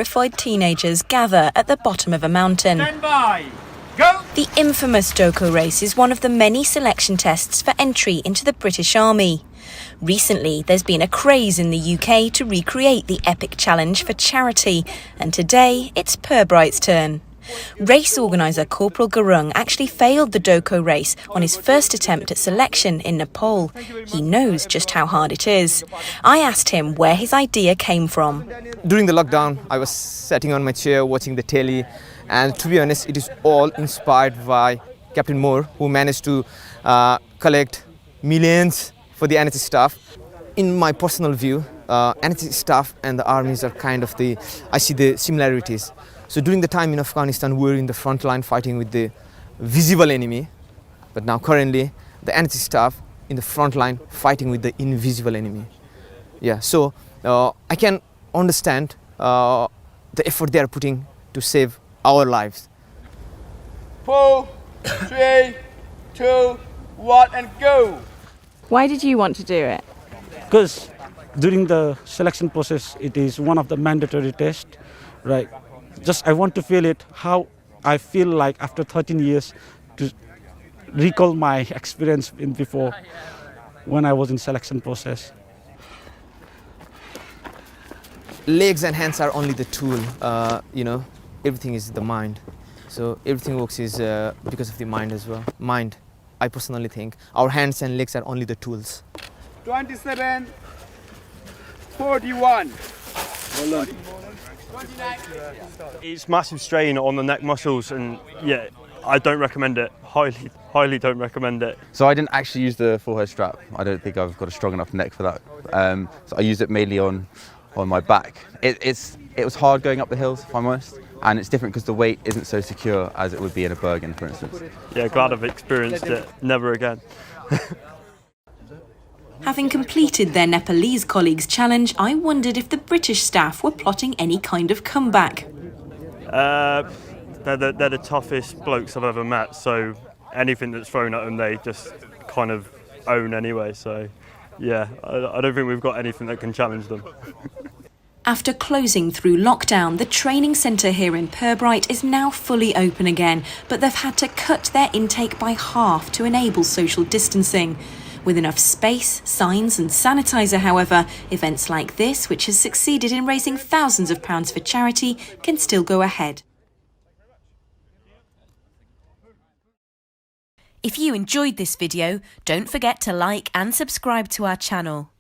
Terrified teenagers gather at the bottom of a mountain. Stand by. Go! The infamous Doko race is one of the many selection tests for entry into the British Army. Recently, there's been a craze in the UK to recreate the epic challenge for charity, and today it's Pirbright's turn. Race organiser Corporal Gurung actually failed the Doko race on his first attempt at selection in Nepal. He knows just how hard it is. I asked him where his idea came from. During the lockdown, I was sitting on my chair watching the telly, and to be honest, it is all inspired by Captain Moore, who managed to collect millions for the NHS staff. In my personal view, NHS staff and the armies are I see the similarities. So during the time in Afghanistan, we were in the front line fighting with the visible enemy, but now currently the NHS staff in the front line fighting with the invisible enemy. Yeah, so I can understand the effort they are putting to save our lives. 4, 3, 2, 1, and go! Why did you want to do it? Because during the selection process, it is one of the mandatory tests, right? Just I want to feel it, how I feel like after 13 years to recall my experience in before when I was in selection process. Legs and hands are only the tool, everything is the mind. So everything works is because of the mind as well. Mind, I personally think, our hands and legs are only the tools. 27, 41. Well done. It's massive strain on the neck muscles, and yeah, I don't recommend it. Highly don't recommend it. So I didn't actually use the full head strap. I don't think I've got a strong enough neck for that. So I used it mainly on my back. It was hard going up the hills, if I'm honest, and it's different because the weight isn't so secure as it would be in a Bergen, for instance. Yeah, glad I've experienced it. Never again. Having completed their Nepalese colleagues' challenge, I wondered if the British staff were plotting any kind of comeback. They're the toughest blokes I've ever met, so anything that's thrown at them, they just kind of own anyway. So yeah, I don't think we've got anything that can challenge them. After closing through lockdown, the training centre here in Pirbright is now fully open again, but they've had to cut their intake by half to enable social distancing. With enough space, signs and sanitizer, however, events like this, which has succeeded in raising thousands of pounds for charity, can still go ahead. If you enjoyed this video, don't forget to like and subscribe to our channel.